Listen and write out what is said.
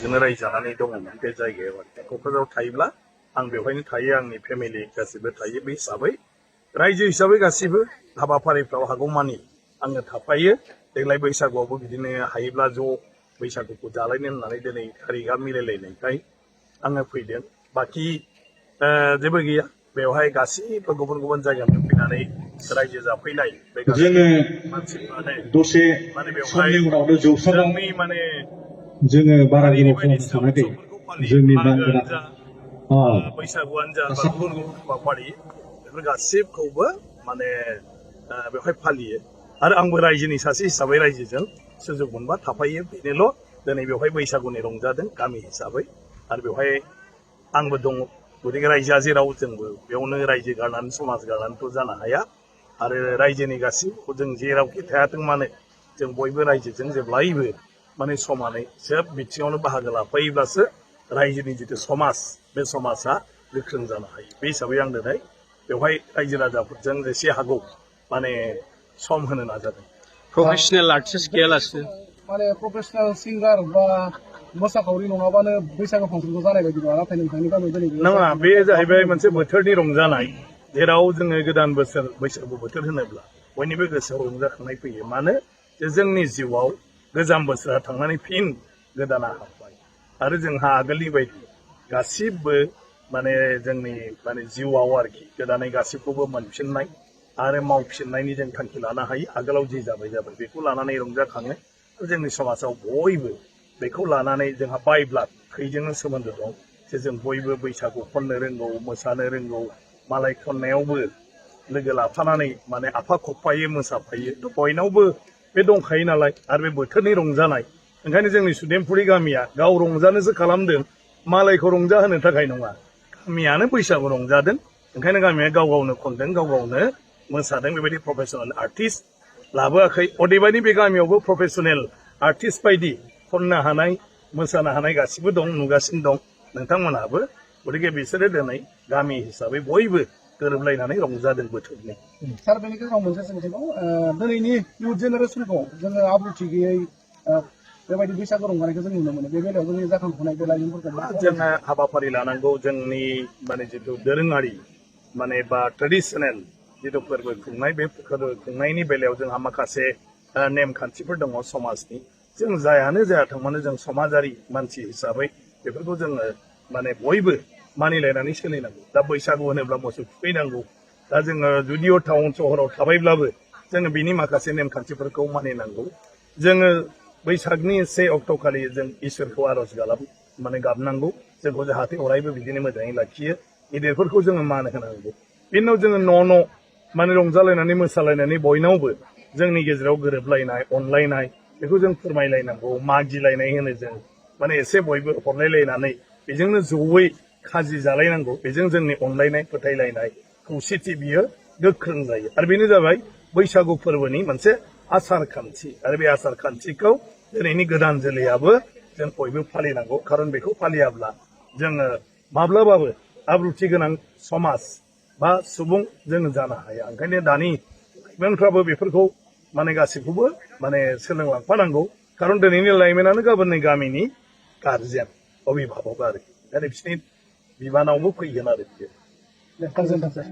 जोंनो रायजो जानानै दङमोन बे जायगायाव क'क्राझाराव थायोब्ला आं बेवहायनो थायो आंनि फेमिलि गासिबो थायो बे हिसाबै रायजो हिसाबै गासिबो हाबाफारिफ्राव हागौमानि आङो थाफायो देग्लाय बैसागुआवबो बिदिनो हायोब्ला ज' बैसागुखौ जालायनो होननानै दिनै थारिखआ मिलायलायनायखाय आङो फैदों बाखि जेबो गैया बेवहाय गासिबो गुबुन गुबुन जायगानिफ्राय फैनानै रायजो जाफैनाय बे गासिबो मानसिफ्रानो दसे माने बेवहाय समनि उनावनो जौसाङाव जोंनि माने जोङो बारा हारिनि गोबाव खालामनो बायदिसिना सानाखै उत्सबफोरखौ फालियो जोंनि मागोआनो बांग्रा जा बैसागुआनो जा बा गुबुन गुबुन हाबाफारि बेफोर गासिबखौबो माने बेवहाय फालियो आरो आंबो रायजोनि सासे हिसाबै रायजोजों सुजुग मोनबा थाफायो बेनोल' दिनै बेवहाय बैसागुनि रंजादों गामि हिसाबै आरो बेवहाय आंबो दङ गतिके रायजोआ जेराव जोंबो बेयावनो रायजो गारनानै समाज गारनानैथ' जानो हाया आरो रायजोनि गासिबो जों जेरावखि थायाथों मानो जों बयबो रायजोजों जेब्लायबो माने समानै सोब बिथिङावनो बाहागो लाफायोब्लासो रायजोनि जिथु समाज बे समाजा गोख्रों जानो हायो बे हिसाबै आं दिनै बेवहाय रायजो राजाफोरजों जेसे हागौ माने सम होनो नाजादों प्रफेसनेल आर्टिस्ट गैयालासिनो माने प्रफेसनेल सिंगार बा मोसाखावरि नङाबानो बैसागु फांसनखौ जानाय बायदि नङा नाथाय नोंथांनि गामियाव दिनै नङा बे जाहैबाय मोनसे बोथोरनि रंजानाय जेराव जोङो गोदान बोसोर बैसागु बोथोर होनोब्ला बयनिबो गोसोआव रंजाखांनाय फैयो मानो जे जोंनि जिउआव गोजाम बोसोरा थांनानै फिन गोदाना हाबबाय आरो जोंहा आगोलनि बायदि गासिबो माने जोंनि माने जिउआव आरोखि गोदानै गासिबखौबो मोनफिननाय आरो मावफिननायनि जों थांखि लानो हायो आगोलाव जि जाबाय बेखौ लानानै रंजाखाङो जोंनि समाजाव बयबो बेखौ लानानै जोंहा बायब्ला थैजोंनो सोमोन्दो दं जे जों बयबो बैसागु खननो रोंगौ मोसानो रोंगौ मालाय खननायावबो लोगो लाफानानै माने आफा खबफायो मोसाफायो थ' बयनावबो बे दंखायो नालाय आरो बे बोथोरनि रंजानाय ओंखायनो जोंनि सुदेमफुरि गामिया गाव रंजानोसो खालामदों मालायखौ रंजाहोनो थाखाय नङा गामियानो बैसागु रंजादों ओंखायनो गामिया गाव गावनो खनदों गाव गावनो मोसादों बेबायदि प्रफेसनेल आर्टिस्ट लाबोआखै अदेबानि बे गामियावबो प्रफेसनेल आर्टिस्ट बायदि खननो हानाय मोसानो हानाय गासिबो दं नुगासिनो दं नोंथांमोनहाबो गतिके बिसोरो दिनै गामि हिसाबै बयबो गोरोबलायनानै रंजादों बोथोरनि सार बेनि गेजेराव मोनसे सोंथिबाव दिनैनि इयुथ जेनेरेसनखौ जोङो आब्रुथि गैयै बेबायदि बैसागु रंजानायखौ जों नुनो मोनो बे बेलायाव जोंनि जाखांफुनाय बे लाइमोनफोरखौ जोङो हाबाफारि लानांगौ जोंनि माने जिथु दोरोङारि माने बा ट्रेडिसनेल जिथु फोरबो खुंनाय बे फोरबो खुंनायनि बेलायाव जोंहा माखासे नेमखान्थिफोर दङ समाजनि जों जायानो जायाथों मानो जों समाजारि मानसि हिसाबै बेफोरखौ जोङो माने बयबो मानिलायनानै सोलिनांगौ दा बैसागु होनोब्ला मोसौ थुखैनांगौ दा जोङो जुदिअ टाउन सहराव थाबायब्लाबो जोङो बिनि माखासे नेमखान्थिफोरखौ मानिनांगौ जोङो बैसागनि 1 अक्ट'खालि जों इसोरखौ आर'ज माने गाबनांगौ जोंखौ जाहाथे अरायबो बिदिनो मोजाङै लाखियो गिदिरफोरखौ जोङो मान होनांगौ बिनि उनाव जोङो न' माने रंजालायनानै मोसालायनानै बयनावबो जोंनि गेजेराव गोरोबलायनाय अनलायनाय बेखौ जों फोरमायलायनांगौ मागिलायनाय होनो जों माने एसे बयबो हरलायलायनानै बेजोंनो जयै खाजि जालायनांगौ बेजों जोंनि अनलायनाय फोथायलायनाय खौसेथि बियो गोख्रों जायो आरो बेनो जाबाय बैसागु फोरबोनि मोनसे आसार खान्थि आरो बे आसार खान्थिखौ दिनैनि गोदान जोलैयाबो जों बयबो फालिनांगौ खारन बेखौ फालियाब्ला जोङो माब्लाबाबो आब्रुथि गोनां समाज बा सुबुं जों जानो हाया ओंखायनो दानि लाइमोनफ्राबो बेफोरखौ माने गासैखौबो माने सोलोंलांफानांगौ खारन दिनैनि लाइमोनानो गाबोननि गामिनि गारजेन अभिभाबक आरोखि ओंखायनो बिसोरनि बिबानावबो फैगोन आरो बियो गोजोनथों